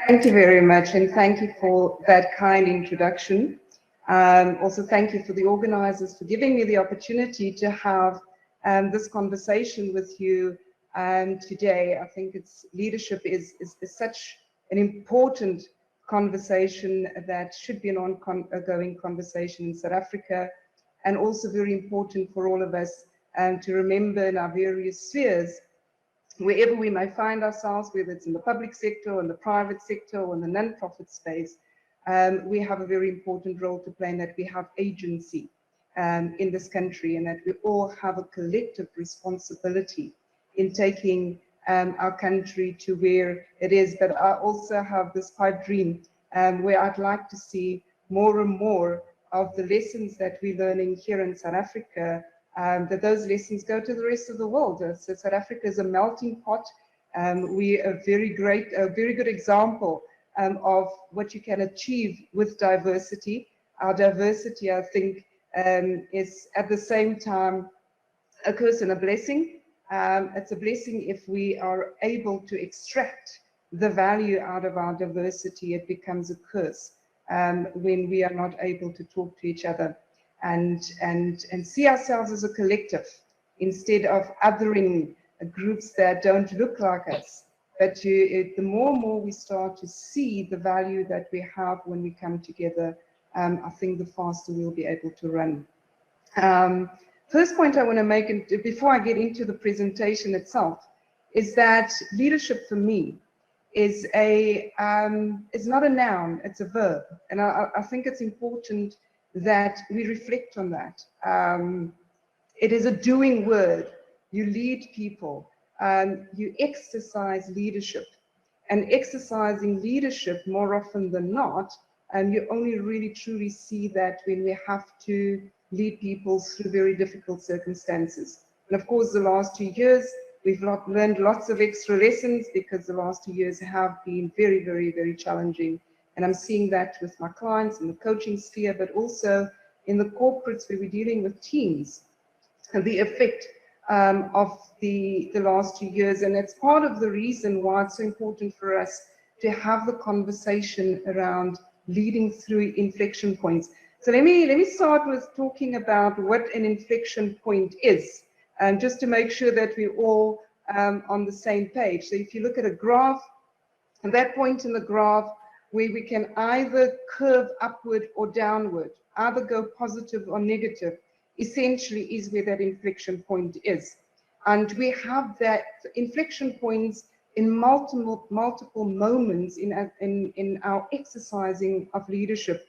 Thank you very much, and thank you for that kind introduction. Also, thank you for the organizers for giving me the opportunity to have this conversation with you today. I think leadership is such an important conversation that should be an ongoing conversation in South Africa, and also very important for all of us to remember in our various spheres, wherever we may find ourselves, whether it's in the public sector or in the private sector or in the non-profit space, we have a very important role to play in that we have agency in this country, and that we all have a collective responsibility in taking our country to where it is. But I also have this pipe dream where I'd like to see more and more of the lessons that we're learning here in South Africa, that those lessons go to the rest of the world. So South Africa is a melting pot. We are a very good example of what you can achieve with diversity. Our diversity, I think, is at the same time a curse and a blessing. It's a blessing if we are able to extract the value out of our diversity. It becomes a curse when we are not able to talk to each other and see ourselves as a collective instead of othering groups that don't look like us. But the more and more we start to see the value that we have when we come together, I think the faster we'll be able to run. First point I want to make, and before I get into the presentation itself, is that leadership for me is not a noun, it's a verb. And I think it's important that we reflect on that. It is a doing word. You lead people. You exercise leadership. And exercising leadership, more often than not, you only really truly see that when we have to lead people through very difficult circumstances. And of course, the last 2 years, we've learned lots of extra lessons because the last 2 years have been very, very, very challenging. And I'm seeing that with my clients in the coaching sphere, but also in the corporates where we're dealing with teams, and the effect of the last 2 years. And it's part of the reason why it's so important for us to have the conversation around leading through inflection points. So let me start with talking about what an inflection point is, just to make sure that we're all on the same page. So if you look at a graph, at that point in the graph where we can either curve upward or downward, either go positive or negative, essentially is where that inflection point is. And we have that inflection points in multiple moments in our exercising of leadership.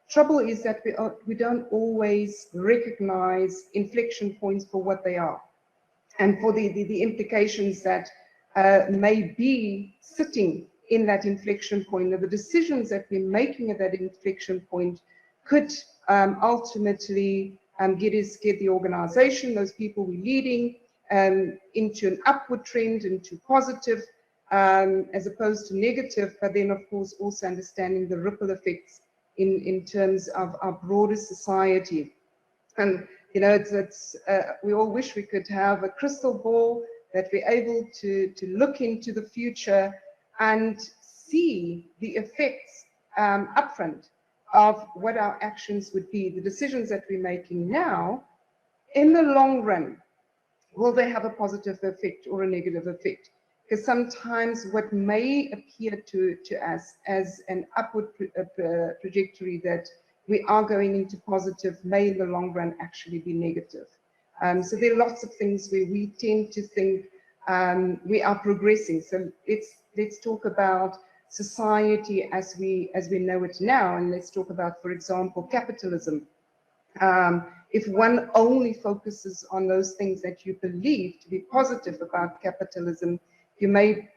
Trouble is that we don't always recognize inflection points for what they are, and for the implications that may be sitting in that inflection point. And the decisions that we're making at that inflection point could ultimately get the organization, those people we're leading, into an upward trend, into positive, as opposed to negative, but then of course also understanding the ripple effects in terms of our broader society. And you know, we all wish we could have a crystal ball that we're able to look into the future and see the effects upfront of what our actions would be, the decisions that we're making now. In the long run, will they have a positive effect or a negative effect? Because sometimes what may appear to us as an upward trajectory that we are going into positive may in the long run actually be negative. So there are lots of things where we tend to think we are progressing. So let's talk about society as we know it now, and let's talk about, for example, capitalism. If one only focuses on those things that you believe to be positive about capitalism, you may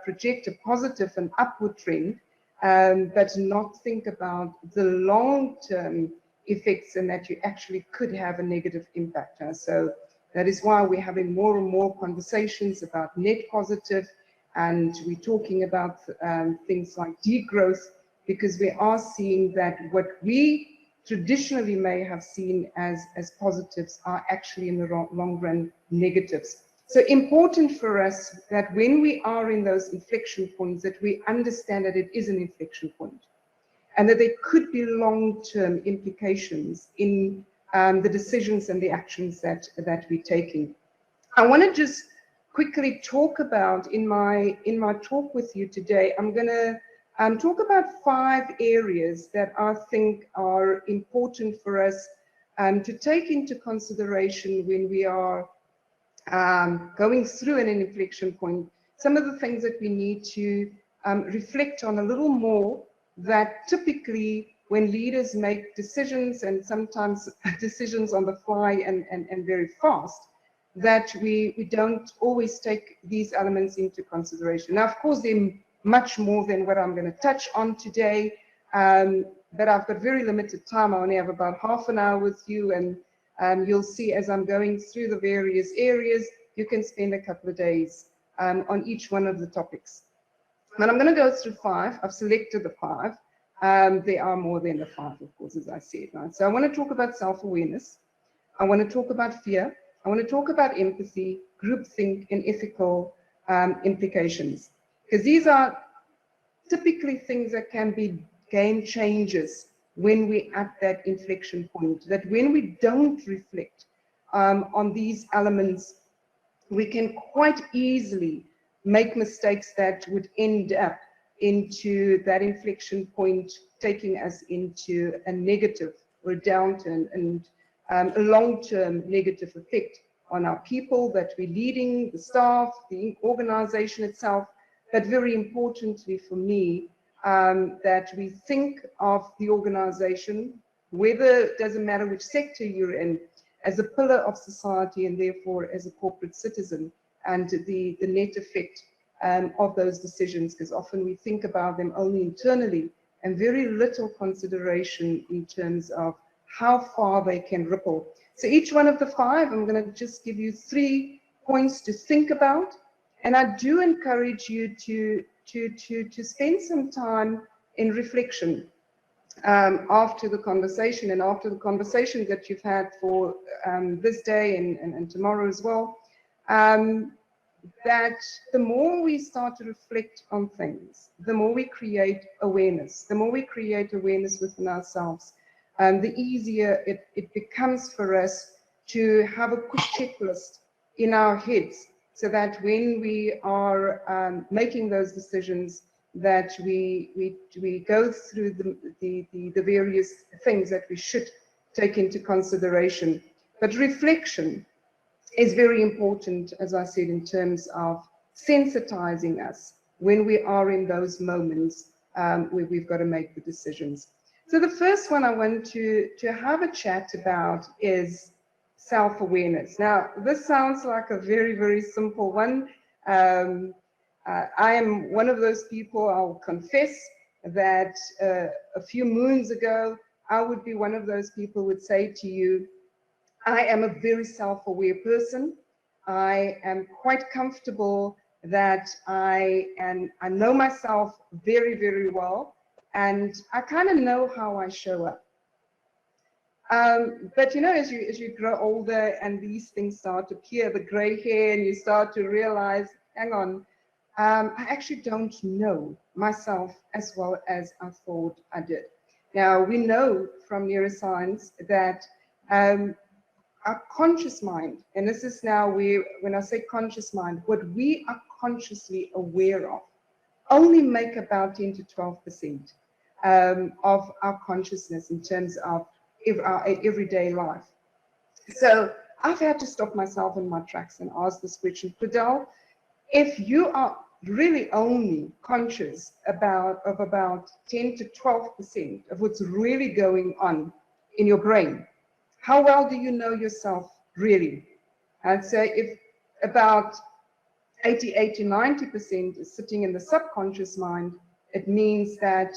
project a positive and upward trend, but not think about the long-term effects, and that you actually could have a negative impact. So that is why we're having more and more conversations about net positive, and we're talking about things like degrowth, because we are seeing that what we traditionally may have seen as positives are actually in the long run negatives. So important for us that when we are in those inflection points, that we understand that it is an inflection point and that there could be long-term implications in the decisions and the actions that we're taking. I want to just quickly talk about in my talk with you today. I'm going to talk about 5 areas that I think are important for us to take into consideration when we are going through an inflection point. Some of the things that we need to reflect on a little more, that typically when leaders make decisions, and sometimes decisions on the fly and very fast, that we don't always take these elements into consideration. Now, of course, they're much more than what I'm going to touch on today, but I've got very limited time. I only have about half an hour with you, and you'll see as I'm going through the various areas, you can spend a couple of days on each one of the topics. But I'm going to go through 5. I've selected the 5. There are more than the 5, of course, as I said. Right? So I want to talk about self-awareness. I want to talk about fear. I want to talk about empathy, groupthink, and ethical implications. Because these are typically things that can be game changers when we're at that inflection point, that when we don't reflect on these elements, we can quite easily make mistakes that would end up into that inflection point, taking us into a negative or a downturn and a long-term negative effect on our people that we're leading, the staff, the organization itself, but very importantly for me, that we think of the organization, whether it doesn't matter which sector you're in, as a pillar of society and therefore as a corporate citizen, and the net effect of those decisions, because often we think about them only internally and very little consideration in terms of how far they can ripple. So each one of the 5, I'm going to just give you 3 points to think about. And I do encourage you to spend some time in reflection after the conversation and after the conversations that you've had for this day and tomorrow as well, that the more we start to reflect on things, the more we create awareness. The more we create awareness within ourselves, the easier it becomes for us to have a quick checklist in our heads, so that when we are making those decisions, that we go through the various things that we should take into consideration. But reflection is very important, as I said, in terms of sensitizing us when we are in those moments where we've got to make the decisions. So the first one I want to have a chat about is self-awareness. Now, this sounds like a very, very simple one. I am one of those people, I'll confess, that a few moons ago, I would be one of those people who would say to you, I am a very self-aware person. I am quite comfortable that I know myself very, very well, and I kind of know how I show up. But you know, as you grow older and these things start to appear, the gray hair, and you start to realize, hang on, I actually don't know myself as well as I thought I did. Now, we know from neuroscience that our conscious mind, and this is now when I say conscious mind, what we are consciously aware of only make about 10 to 12% of our consciousness in terms of our everyday life. So I've had to stop myself in my tracks and ask this question, Claudelle, if you are really only conscious about 10 to 12% of what's really going on in your brain, how well do you know yourself really? I'd say if about 88 to 90% is sitting in the subconscious mind, it means that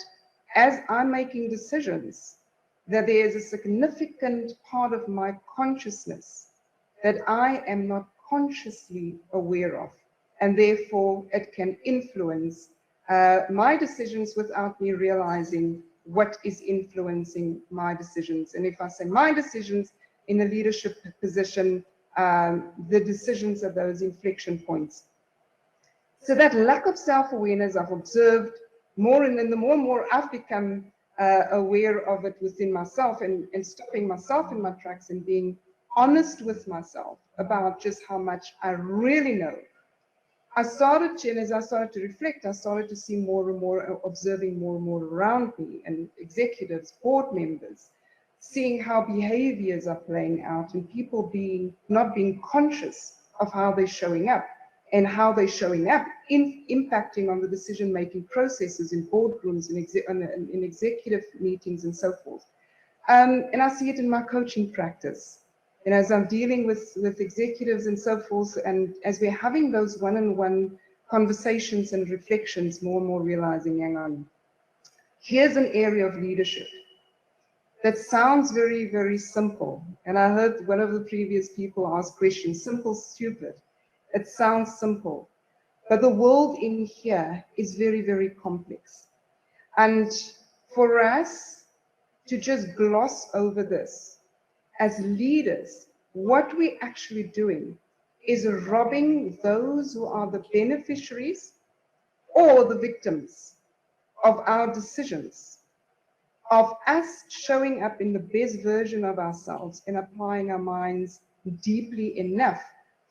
as I'm making decisions, that there is a significant part of my consciousness that I am not consciously aware of, and therefore it can influence my decisions without me realizing what is influencing my decisions. And if I say my decisions in a leadership position, the decisions at those inflection points. So that lack of self-awareness I've observed more, and then the more I've become aware of it within myself, and stopping myself in my tracks and being honest with myself about just how much I really know. I started to, and as I started to reflect, I started to see more and more, observing more and more around me, and executives, board members, seeing how behaviors are playing out, and people not being conscious of how they're showing up, and how they're showing up impacting on the decision-making processes in boardrooms, in executive meetings, and so forth. And I see it in my coaching practice. And as I'm dealing with executives and so forth, and as we're having those one-on-one conversations and reflections, more and more realizing, hang on, here's an area of leadership that sounds very, very simple. And I heard one of the previous people ask questions, simple, stupid. It sounds simple, but the world in here is very, very complex. And for us to just gloss over this, as leaders, what we're actually doing is robbing those who are the beneficiaries or the victims of our decisions, of us showing up in the best version of ourselves and applying our minds deeply enough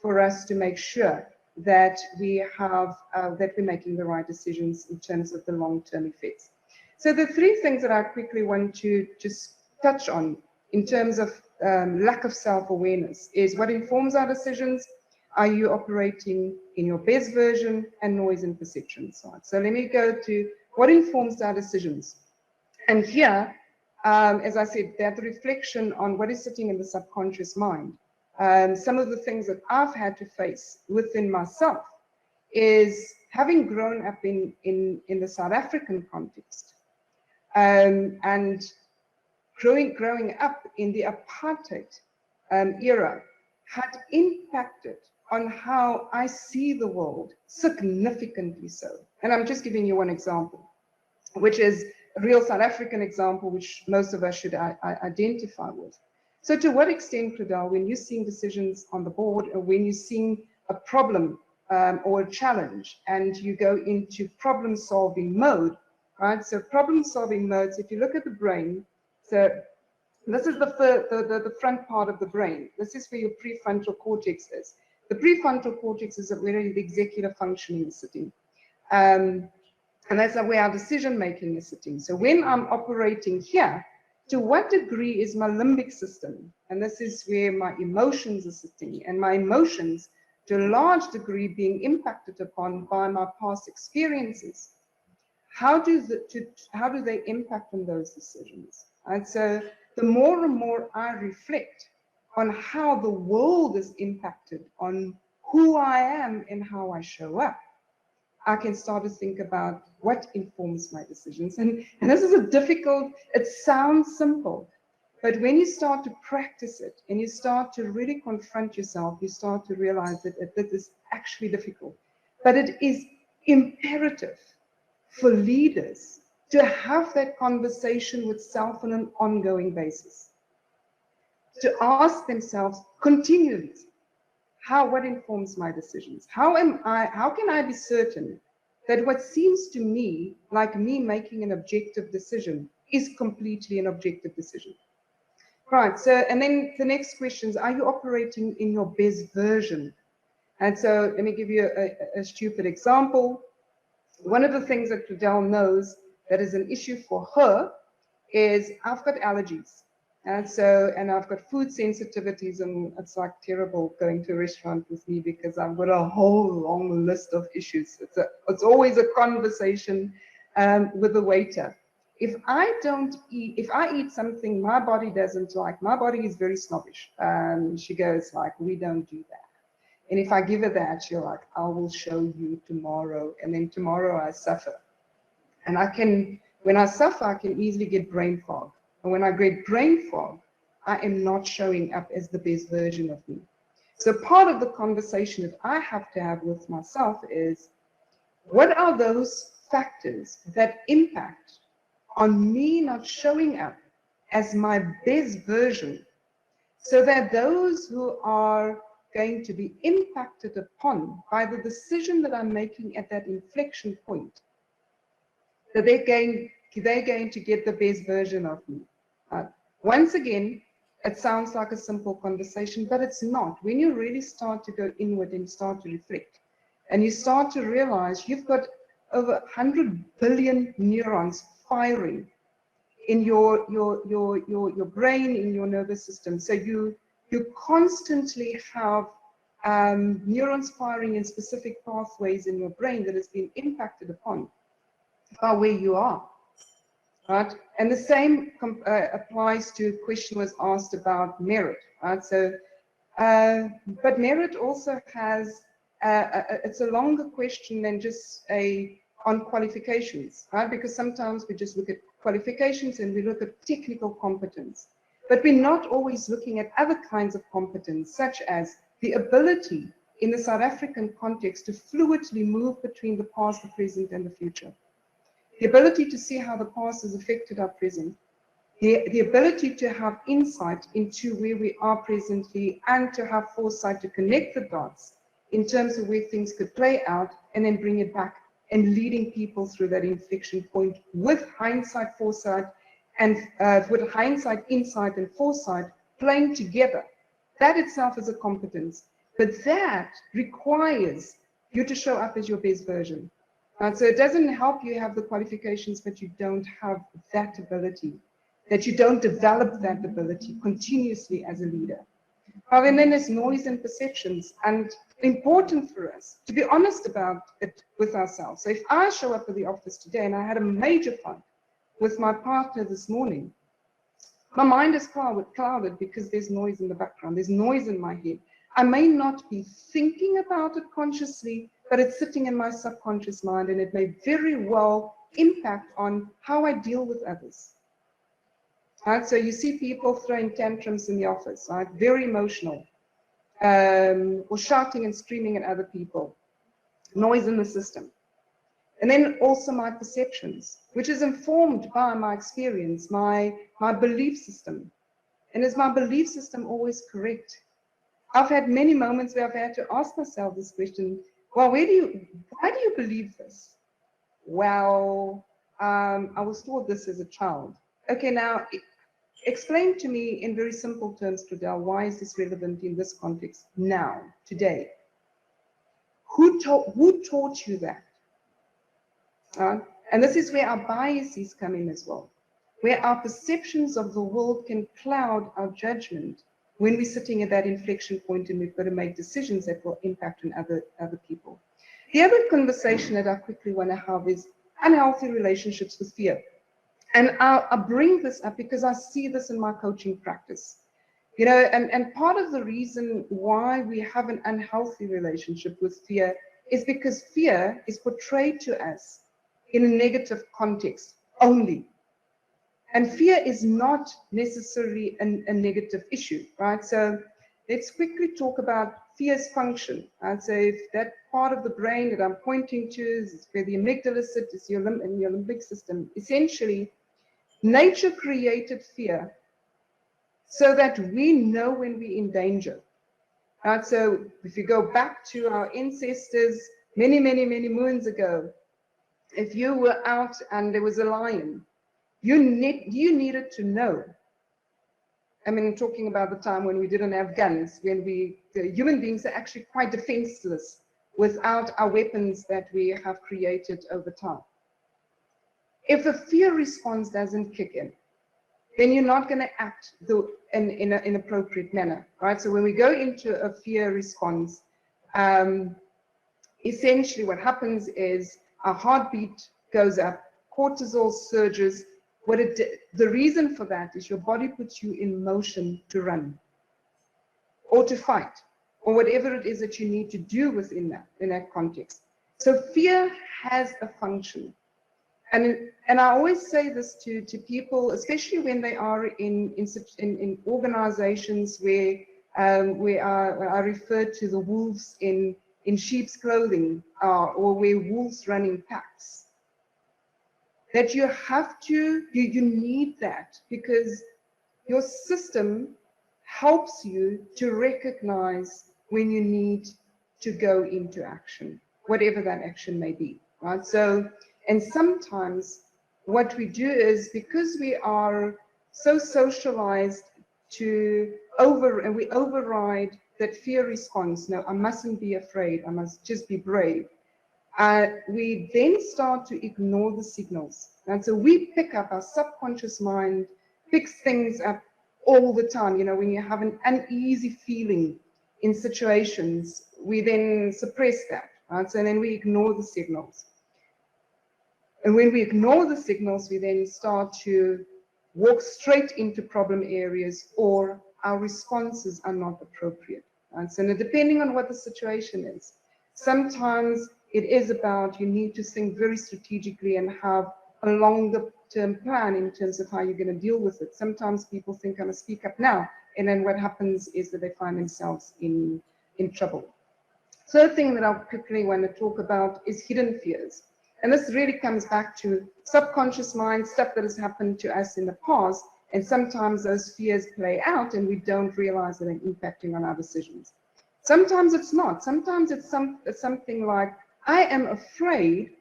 for us to make sure that we have that we're making the right decisions in terms of the long-term effects. So the three things that I quickly want to just touch on in terms of lack of self-awareness is what informs our decisions. Are you operating in your best version, and noise and perception side? So let me go to what informs our decisions. And here, as I said, that reflection on what is sitting in the subconscious mind. Some of the things that I've had to face within myself is having grown up in the South African context, and growing up in the apartheid era had impacted on how I see the world, significantly so. And I'm just giving you one example, which is a real South African example, which most of us should identify with. So to what extent, Claudelle, when you're seeing decisions on the board, or when you're seeing a problem or a challenge, and you go into problem-solving mode, right? So problem-solving modes, if you look at the brain, so this is the front part of the brain. This is where your prefrontal cortex is. The prefrontal cortex is where the executive functioning is sitting. And that's where our decision-making is sitting. So when I'm operating here, to what degree is my limbic system? And this is where my emotions are sitting. And my emotions, to a large degree, being impacted upon by my past experiences. How do they impact on those decisions? And so the more and more I reflect on how the world is impacted on who I am and how I show up, I can start to think about what informs my decisions. And this is a difficult, it sounds simple, but when you start to practice it and you start to really confront yourself, you start to realize that it is actually difficult. But it is imperative for leaders to have that conversation with self on an ongoing basis, to ask themselves continually, what informs my decisions? How can I be certain that what seems to me like me making an objective decision is completely an objective decision? Right, so, and then the next question is, are you operating in your best version? And so let me give you a stupid example. One of the things that Claudelle knows that is an issue for her is I've got allergies. And I've got food sensitivities, and it's like terrible going to a restaurant with me because I've got a whole long list of issues. It's always a conversation with the waiter. If I eat something my body doesn't like, my body is very snobbish. She goes like, we don't do that. And if I give her that, she'll like, I will show you tomorrow. And then tomorrow I suffer. And when I suffer, I can easily get brain fog. And when I get brain fog, I am not showing up as the best version of me. So part of the conversation that I have to have with myself is, what are those factors that impact on me not showing up as my best version, so that those who are going to be impacted upon by the decision that I'm making at that inflection point, that they're going to get the best version of me. Once again, it sounds like a simple conversation, but it's not. When you really start to go inward and start to reflect, and you start to realize you've got over 100 billion neurons firing in your brain, in your nervous system. So you constantly have neurons firing in specific pathways in your brain that has been impacted upon by where you are. Right? And the same applies to a question was asked about merit. Right? So, but merit also has, it's a longer question than just on qualifications, right? Because sometimes we just look at qualifications and we look at technical competence, but we're not always looking at other kinds of competence, such as the ability in the South African context to fluidly move between the past, the present, and the future. The ability to see how the past has affected our present, the ability to have insight into where we are presently and to have foresight to connect the dots in terms of where things could play out and then bring it back and leading people through that inflection point with hindsight, foresight, and with hindsight, insight, and foresight playing together. That itself is a competence, but that requires you to show up as your best version. So it doesn't help you have the qualifications, but you don't have that ability, that you don't develop that ability continuously as a leader. And then there's noise and perceptions, and important for us to be honest about it with ourselves. So if I show up at the office today and I had a major fight with my partner this morning, my mind is clouded because there's noise in the background, there's noise in my head. I may not be thinking about it consciously, but it's sitting in my subconscious mind, and it may very well impact on how I deal with others. Right? So you see people throwing tantrums in the office, right? Very emotional, or shouting and screaming at other people, noise in the system. And then also my perceptions, which is informed by my experience, my belief system. And is my belief system always correct? I've had many moments where I've had to ask myself this question, well, why do you believe this? Well, I was taught this as a child. Okay, now explain to me in very simple terms, Claudelle, why is this relevant in this context now, today? Who taught you that? And this is where our biases come in as well, where our perceptions of the world can cloud our judgment when we're sitting at that inflection point and we've got to make decisions that will impact on other people. The other conversation that I quickly want to have is unhealthy relationships with fear. And I bring this up because I see this in my coaching practice. You know, and part of the reason why we have an unhealthy relationship with fear is because fear is portrayed to us in a negative context only. And fear is not necessarily a negative issue, right? So let's quickly talk about fear's function. I'd say if that part of the brain that I'm pointing to is where the amygdala sits, is in your limbic system. Essentially, nature created fear so that we know when we're in danger. Right? So if you go back to our ancestors many, many, many moons ago, if you were out and there was a lion, you needed to know. I mean, talking about the time when we didn't have guns, when human beings are actually quite defenseless without our weapons that we have created over time. If the fear response doesn't kick in, then you're not going to act in an appropriate manner, right? So when we go into a fear response, essentially what happens is our heartbeat goes up, cortisol surges. The reason for that is your body puts you in motion to run or to fight or whatever it is that you need to do in that context. So fear has a function. And I always say this to people, especially when they are in organizations where I refer to the wolves in sheep's clothing, or where wolves run in packs. That you need that, because your system helps you to recognize when you need to go into action, whatever that action may be, right? So, and sometimes what we do is, because we are so socialized to and we override that fear response. No, I mustn't be afraid. I must just be brave. We then start to ignore the signals. And so we pick up, our subconscious mind picks things up all the time. You know, when you have an uneasy feeling in situations, we then suppress that, right? So then we ignore the signals. And when we ignore the signals, we then start to walk straight into problem areas, or our responses are not appropriate. Right? So depending on what the situation is, sometimes it is about, you need to think very strategically and have a longer term plan in terms of how you're going to deal with it. Sometimes people think, I'm going to speak up now, and then what happens is that they find themselves in trouble. Third thing that I quickly want to talk about is hidden fears. And this really comes back to subconscious mind, stuff that has happened to us in the past, and sometimes those fears play out and we don't realize that they're impacting on our decisions. Sometimes it's not. Sometimes it's something like, I am afraid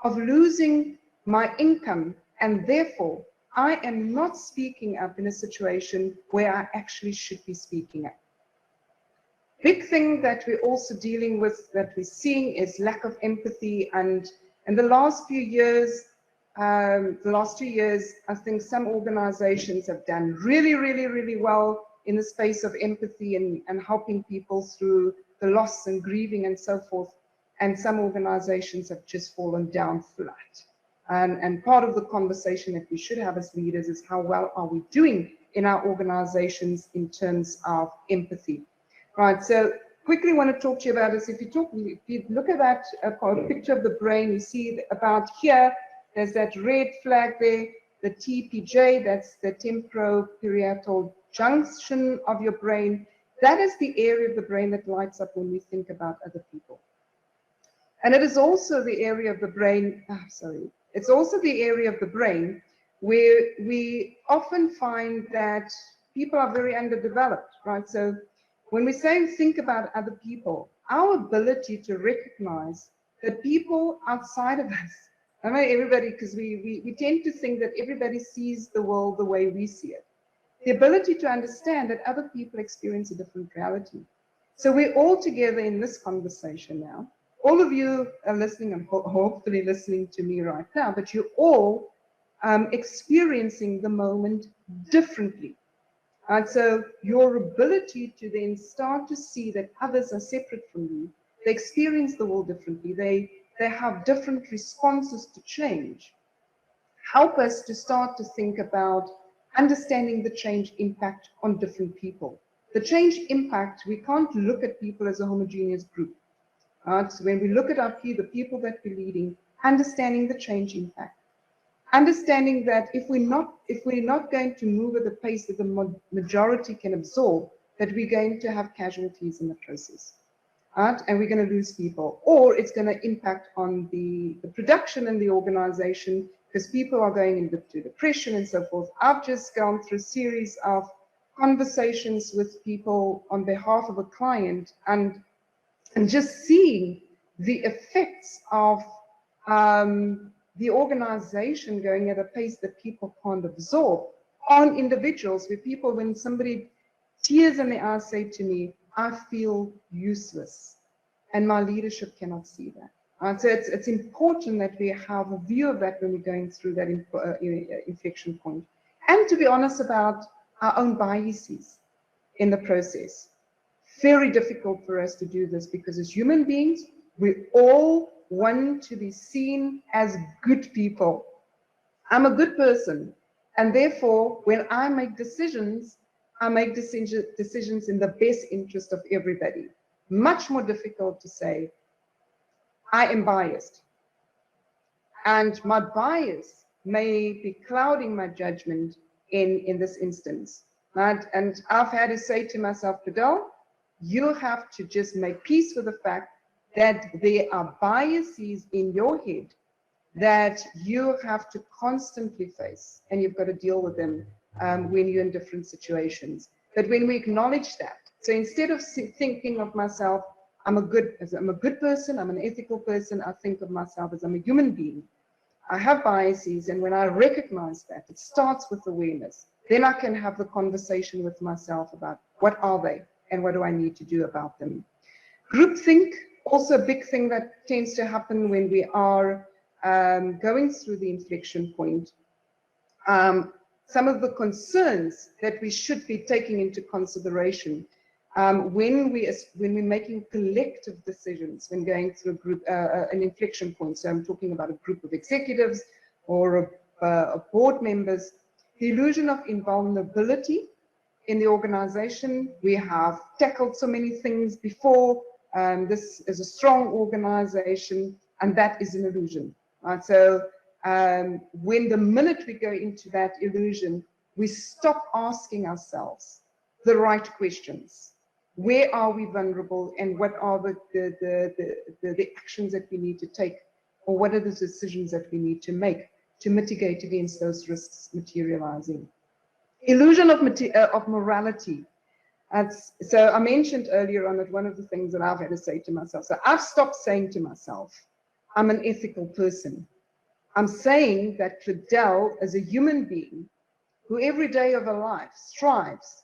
of losing my income, and therefore I am not speaking up in a situation where I actually should be speaking up. Big thing that we're also dealing with, that we're seeing, is lack of empathy. And in the last few years, the last 2 years, I think some organizations have done really, really, really well in the space of empathy and helping people through the loss and grieving and so forth. And some organizations have just fallen down flat. And part of the conversation that we should have as leaders is, how well are we doing in our organizations in terms of empathy? Right, so quickly want to talk to you about this. If you look at that picture of the brain, you see about here, there's that red flag there, the TPJ, that's the temporoparietal junction of your brain. That is the area of the brain that lights up when we think about other people. And it is also the area of the brain, it's also the area of the brain where we often find that people are very underdeveloped, right? So when we say think about other people, our ability to recognize that people outside of us, I mean everybody, because we tend to think that everybody sees the world the way we see it. The ability to understand that other people experience a different reality. So we're all together in this conversation now. All of you are listening and hopefully listening to me right now, but you're all experiencing the moment differently. And so your ability to then start to see that others are separate from you, they experience the world differently, they have different responses to change, help us to start to think about understanding the change impact on different people. The change impact, we can't look at people as a homogeneous group. So when we look at the people that we're leading, understanding the change impact. Understanding that if we're not going to move at the pace that the majority can absorb, that we're going to have casualties in the process, right? And we're going to lose people, or it's going to impact on the production in the organization, because people are going into depression and so forth. I've just gone through a series of conversations with people on behalf of a client, and just seeing the effects of the organization going at a pace that people can't absorb on individuals, where people, when somebody, tears in the eyes, say to me, I feel useless, and my leadership cannot see that. So it's important that we have a view of that when we're going through that inflection point. And to be honest about our own biases in the process. Very difficult for us to do this, because as human beings, we all want to be seen as good people. I'm a good person, and therefore, when I make decisions, I make decisions in the best interest of everybody. Much more difficult to say, I am biased, and my bias may be clouding my judgment in this instance, right? And I've had to say to myself, Claudelle, you have to just make peace with the fact that there are biases in your head that you have to constantly face, and you've got to deal with them when you're in different situations. But when we acknowledge that, So instead of thinking of myself, I'm a good person, I'm an ethical person, I think of myself as I'm a human being. I have biases, and when I recognize that, it starts with awareness. Then I can have the conversation with myself about what are they and what do I need to do about them. Groupthink, also a big thing that tends to happen when we are going through the inflection point. Some of the concerns that we should be taking into consideration when we're making collective decisions, when going through a group, an inflection point. So I'm talking about a group of executives or board members. The illusion of invulnerability in the organization. We have tackled so many things before. This is a strong organization, and that is an illusion. Right? So when the minute we go into that illusion, we stop asking ourselves the right questions. Where are we vulnerable, and what are the actions that we need to take, or what are the decisions that we need to make to mitigate against those risks materializing? Illusion of morality. So I mentioned earlier on that one of the things that I've had to say to myself, so I've stopped saying to myself, I'm an ethical person. I'm saying that Claudelle, as a human being, who every day of her life strives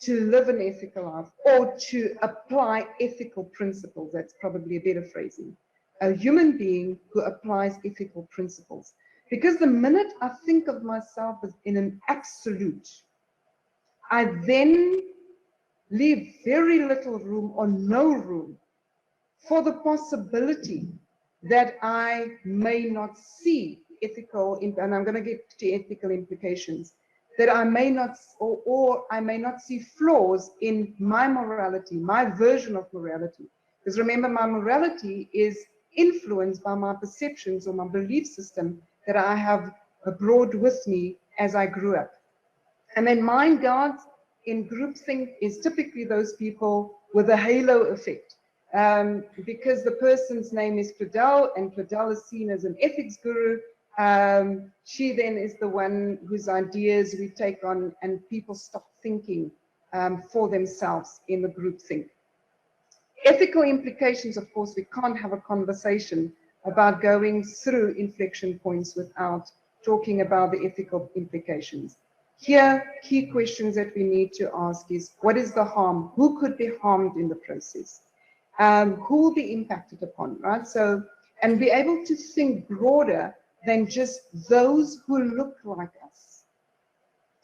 to live an ethical life or to apply ethical principles, that's probably a better phrasing, a human being who applies ethical principles. Because the minute I think of myself as in an absolute, I then leave very little room or no room for the possibility that I may not see ethical, and I'm going to get to ethical implications, that I may not, or I may not see flaws in my morality, my version of morality. Because remember, my morality is influenced by my perceptions or my belief system that I have brought with me as I grew up. And then mind guards in groupthink is typically those people with a halo effect. Because the person's name is Claudelle, and Claudelle is seen as an ethics guru, she then is the one whose ideas we take on, and people stop thinking for themselves in the groupthink. Ethical implications, of course, we can't have a conversation about going through inflection points without talking about the ethical implications. Here, key questions that we need to ask is, what is the harm? Who could be harmed in the process? Who will be impacted upon, right? So, and be able to think broader than just those who look like us,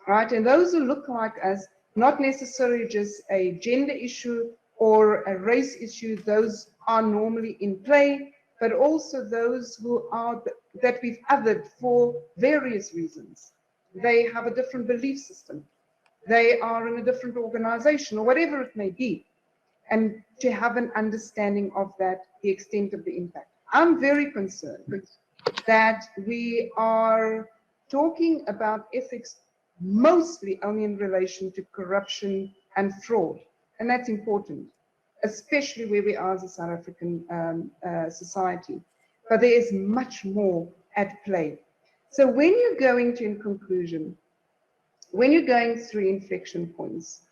right? And those who look like us, not necessarily just a gender issue or a race issue, those are normally in play, but also those who are, that we've othered for various reasons. They have a different belief system. They are in a different organization, or whatever it may be. And to have an understanding of that, the extent of the impact. I'm very concerned that we are talking about ethics mostly only in relation to corruption and fraud. And that's important, especially where we are as a South African society. But there is much more at play. So when you're going to, in conclusion, when you're going through inflection points,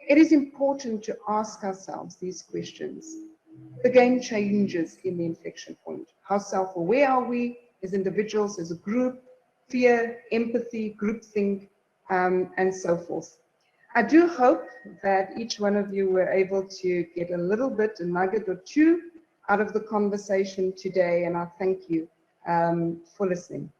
it is important to ask ourselves these questions. The game changes in the inflection point. How self-aware are we as individuals, as a group, fear, empathy, groupthink, and so forth. I do hope that each one of you were able to get a little bit, a nugget or two out of the conversation today, and I thank you for listening.